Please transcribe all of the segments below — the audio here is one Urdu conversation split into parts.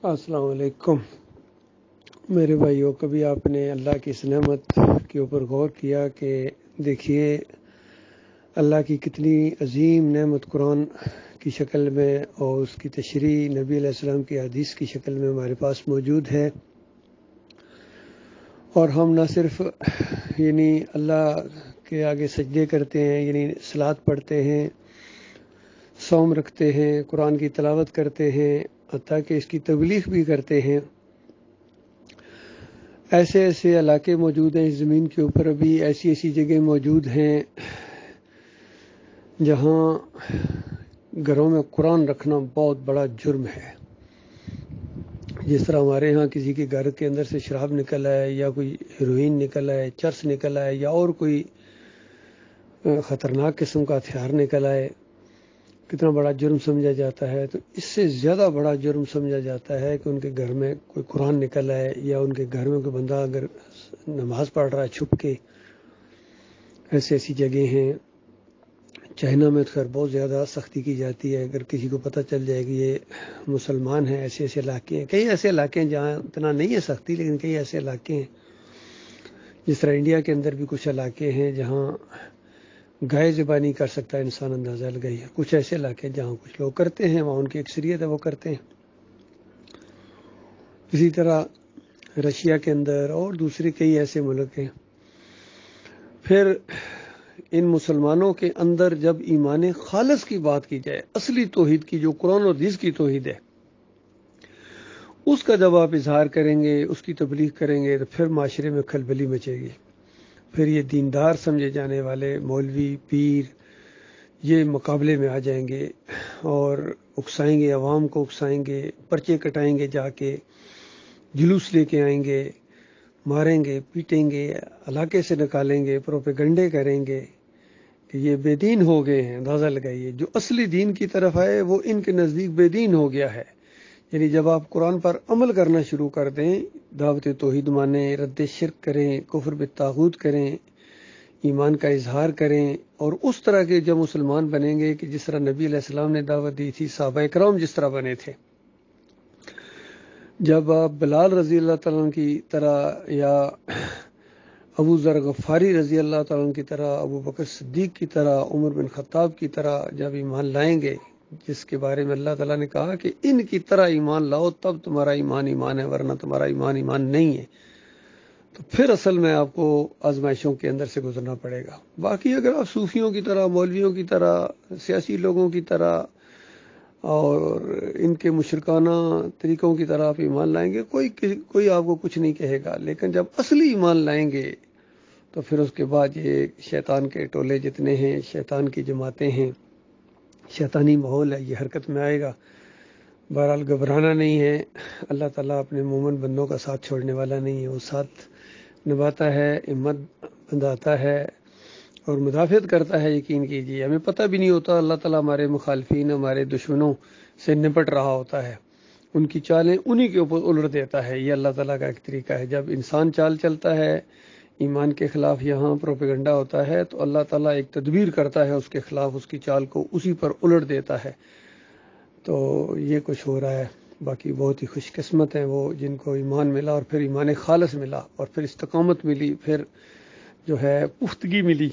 السلام علیکم میرے بھائیوں، کبھی آپ نے اللہ کی اس نعمت کے اوپر غور کیا کہ دیکھیے اللہ کی کتنی عظیم نعمت قرآن کی شکل میں اور اس کی تشریح نبی علیہ السلام کی حدیث کی شکل میں ہمارے پاس موجود ہے، اور ہم نہ صرف اللہ کے آگے سجدے کرتے ہیں، صلات پڑھتے ہیں، صوم رکھتے ہیں، قرآن کی تلاوت کرتے ہیں، حتیٰ کہ اس کی تبلیغ بھی کرتے ہیں۔ ایسے ایسے علاقے موجود ہیں اس زمین کے اوپر، ابھی ایسی ایسی جگہ موجود ہیں جہاں گھروں میں قرآن رکھنا بہت بڑا جرم ہے۔ جس طرح ہمارے ہاں کسی کے گھر کے اندر سے شراب نکل آئے، یا کوئی ہیروئن نکل آئے، چرس نکل آئے، یا اور کوئی خطرناک قسم کا ہتھیار نکل آئے، کتنا بڑا جرم سمجھا جاتا ہے۔ تو اس سے زیادہ بڑا جرم سمجھا جاتا ہے کہ ان کے گھر میں کوئی قرآن نکل آئے، یا ان کے گھر میں کوئی بندہ اگر نماز پڑھ رہا ہے چھپ کے۔ ایسی ایسی جگہ ہیں۔ چائنا میں تو خیر بہت زیادہ سختی کی جاتی ہے، اگر کسی کو پتہ چل جائے کہ یہ مسلمان ہیں۔ ایسے ایسے علاقے ہیں، کئی ایسے علاقے ہیں جہاں اتنا نہیں ہے سختی، لیکن کئی ایسے علاقے ہیں جس طرح انڈیا کے اندر بھی کچھ علاقے ہیں جہاں گائے ذبح کر سکتا ہے انسان، اندازہ لگائیے۔ کچھ ایسے علاقے ہیں جہاں کچھ لوگ کرتے ہیں، وہاں ان کی اکثریت ہے وہ کرتے ہیں۔ اسی طرح رشیا کے اندر اور دوسرے کئی ایسے ملک ہیں۔ پھر ان مسلمانوں کے اندر جب ایمان خالص کی بات کی جائے، اصلی توحید کی جو قرآن و حدیث کی توحید ہے، اس کا جب آپ اظہار کریں گے، اس کی تبلیغ کریں گے، تو پھر معاشرے میں کھلبلی مچے گی۔ پھر یہ دیندار سمجھے جانے والے مولوی پیر یہ مقابلے میں آ جائیں گے اور اکسائیں گے، عوام کو اکسائیں گے، پرچے کٹائیں گے، جا کے جلوس لے کے آئیں گے، ماریں گے، پیٹیں گے، علاقے سے نکالیں گے، پروپیگنڈے کریں گے کہ یہ بے دین ہو گئے ہیں۔ اندازہ لگائیے، جو اصلی دین کی طرف آئے وہ ان کے نزدیک بے دین ہو گیا ہے۔ جب آپ قرآن پر عمل کرنا شروع کر دیں، دعوت توحید مانیں، رد شرک کریں، کفر بالطاغوت کریں، ایمان کا اظہار کریں، اور اس طرح کے جب مسلمان بنیں گے کہ جس طرح نبی علیہ السلام نے دعوت دی تھی، صحابہ کرام جس طرح بنے تھے۔ جب آپ بلال رضی اللہ تعالیٰ عنہ کی طرح، یا ابو ذر غفاری رضی اللہ تعالیٰ عنہ کی طرح، ابو بکر صدیق کی طرح، عمر بن خطاب کی طرح جب ایمان لائیں گے، جس کے بارے میں اللہ تعالیٰ نے کہا کہ ان کی طرح ایمان لاؤ تب تمہارا ایمان ہے، ورنہ تمہارا ایمان نہیں ہے، تو پھر اصل میں آپ کو آزمائشوں کے اندر سے گزرنا پڑے گا۔ باقی اگر آپ صوفیوں کی طرح، مولویوں کی طرح، سیاسی لوگوں کی طرح اور ان کے مشرکانہ طریقوں کی طرح آپ ایمان لائیں گے، کوئی آپ کو کچھ نہیں کہے گا۔ لیکن جب اصلی ایمان لائیں گے تو پھر اس کے بعد یہ شیطان کے ٹولے جتنے ہیں، شیطان کی جماعتیں ہیں، شیطانی ماحول ہے، یہ حرکت میں آئے گا۔ بہرحال گھبرانا نہیں ہے، اللہ تعالیٰ اپنے مومن بندوں کا ساتھ چھوڑنے والا نہیں ہے، وہ ساتھ نبھاتا ہے، ہمت بندھاتا ہے اور مدافعت کرتا ہے۔ یقین کیجیے، ہمیں پتہ بھی نہیں ہوتا، اللہ تعالیٰ ہمارے مخالفین، ہمارے دشمنوں سے نپٹ رہا ہوتا ہے، ان کی چالیں انہی کے اوپر الٹ دیتا ہے۔ یہ اللہ تعالیٰ کا ایک طریقہ ہے۔ جب انسان چال چلتا ہے ایمان کے خلاف، یہاں پروپیگنڈا ہوتا ہے، تو اللہ تعالیٰ ایک تدبیر کرتا ہے اس کے خلاف، اس کی چال کو اسی پر الٹ دیتا ہے۔ تو یہ کچھ ہو رہا ہے۔ باقی بہت ہی خوش قسمت ہیں وہ جن کو ایمان ملا، اور پھر ایمان خالص ملا، اور پھر استقامت ملی، پھر جو ہے پختگی ملی،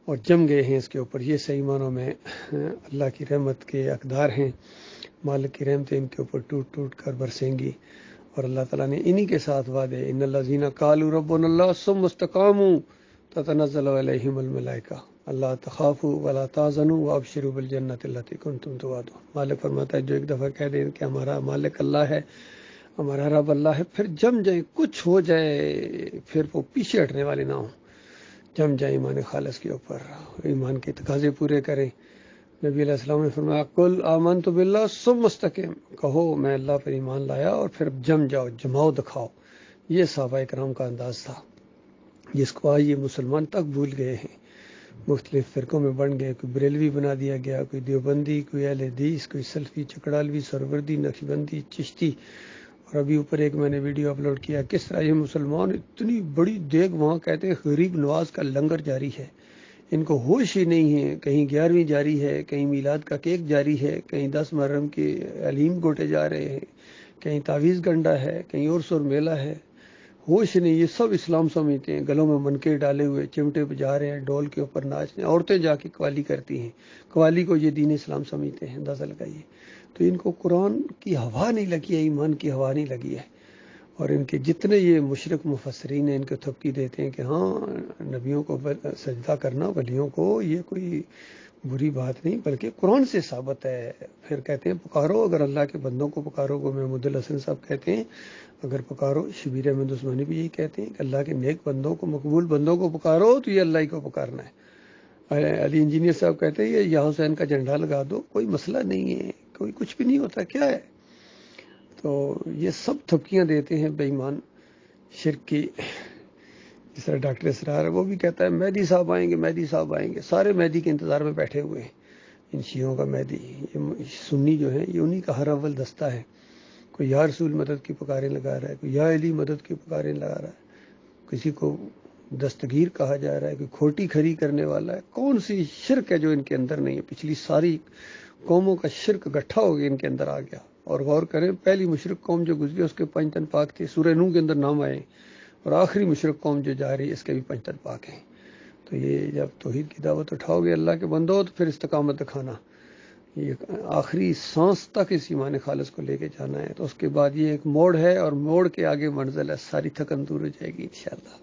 اور جم گئے ہیں اس کے اوپر۔ یہ صحیح معنوں میں اللہ کی رحمت کے حقدار ہیں۔ مالک کی رحمتیں ان کے اوپر ٹوٹ ٹوٹ کر برسیں گی، اور اللہ تعالیٰ نے انہی کے ساتھ وعدے، ان الذین قالوا ربنا اللہ ثم استقاموا تتنزل علیہم الملائکہ اللہ تخافوا ولا تحزنوا وابشروا بالجنۃ التی کنتم توعدون۔ مالک فرماتا ہے جو ایک دفعہ کہہ دیں کہ ہمارا مالک اللہ ہے، ہمارا رب اللہ ہے، پھر جم جائیں، کچھ ہو جائے، پھر وہ پیچھے ہٹنے والے نہ ہوں، جم جائیں ایمان خالص کے اوپر، ایمان کے تقاضے پورے کریں۔ نبی علیہ السلام نے فرمایا قل آمنت باللہ ثم استقم، کہو میں اللہ پر ایمان لایا اور پھر جم جاؤ، جماؤ دکھاؤ۔ یہ صحابہ کرام کا انداز تھا، جس کو آج یہ مسلمان تک بھول گئے ہیں، مختلف فرقوں میں بن گئے، کوئی بریلوی بنا دیا گیا، کوئی دیوبندی، کوئی اہل حدیث، کوئی سلفی، چکڑالوی، سروردی، نقشبندی، چشتی، اور ابھی اوپر ایک میں نے ویڈیو اپلوڈ کیا کس طرح یہ مسلمان اتنی بڑی دیگ، وہاں کہتے ہیں غریب نواز کا لنگر جاری ہے، ان کو ہوش ہی نہیں ہے، کہیں 11ویں جاری ہے، کہیں میلاد کا کیک جاری ہے، کہیں 10 محرم کے علیم گوٹے جا رہے ہیں، کہیں تعویذ گنڈا ہے، کہیں اور سر میلہ ہے، ہوش نہیں. یہ سب اسلام سمجھتے ہیں. گلوں میں منکے ڈالے ہوئے چمٹے بجا رہے ہیں، ڈول کے اوپر ناچ رہے ہیں. عورتیں جا کے قوالی کرتی ہیں، قوالی کو یہ دین اسلام سمجھتے ہیں. اندازہ لگائیے. تو ان کو قرآن کی ہوا نہیں لگی ہے، ایمان کی ہوا نہیں لگی ہے. اور ان کے جتنے یہ مشرک مفسرین ہیں ان کو تھپکی دیتے ہیں کہ ہاں نبیوں کو سجدہ کرنا، ولیوں کو، یہ کوئی بری بات نہیں بلکہ قرآن سے ثابت ہے. پھر کہتے ہیں پکارو، اگر اللہ کے بندوں کو پکارو گے. محمود الحسن صاحب کہتے ہیں اگر پکارو، شبیر احمد عثمانی بھی یہی کہتے ہیں کہ اللہ کے نیک بندوں کو، مقبول بندوں کو پکارو تو یہ اللہ ہی کو پکارنا ہے. علی انجینئر صاحب کہتے ہیں یہ یا حسین کا جھنڈا لگا دو، کوئی مسئلہ نہیں ہے، کوئی کچھ بھی نہیں ہوتا، کیا ہے. تو یہ سب تھپکیاں دیتے ہیں بے ایمان شرک کی. جس طرح ڈاکٹر اسرار ہے وہ بھی کہتا ہے مہدی صاحب آئیں گے، مہدی صاحب آئیں گے. سارے مہدی کے انتظار میں بیٹھے ہوئے ہیں. ان شیعوں کا مہدی، یہ سنی جو ہیں یہ انہی کا ہر اول دستہ ہے. کوئی یا رسول مدد کی پکاریں لگا رہا ہے، کوئی یا علی مدد کی پکاریں لگا رہا ہے، کسی کو دستگیر کہا جا رہا ہے، کوئی کھوٹی کھری کرنے والا ہے. کون سی شرک ہے جو ان کے اندر نہیں ہے؟ پچھلی ساری قوموں کا شرک گٹھا ہو گیا ان کے اندر آ گیا. اور غور کریں پہلی مشرک قوم جو گزری اس کے 5 تن پاک تھے، سورہ نوح کے اندر نام آئے. اور آخری مشرک قوم جو جا رہی ہے اس کے بھی 5 تن پاک ہیں. تو یہ جب توحید کی دعوت اٹھاؤ گے اللہ کے بندو تو پھر استقامت دکھانا. یہ آخری سانس تک اس ایمان خالص کو لے کے جانا ہے. تو اس کے بعد یہ ایک موڑ ہے اور موڑ کے آگے منزل ہے، ساری تھکن دور ہو جائے گی انشاءاللہ.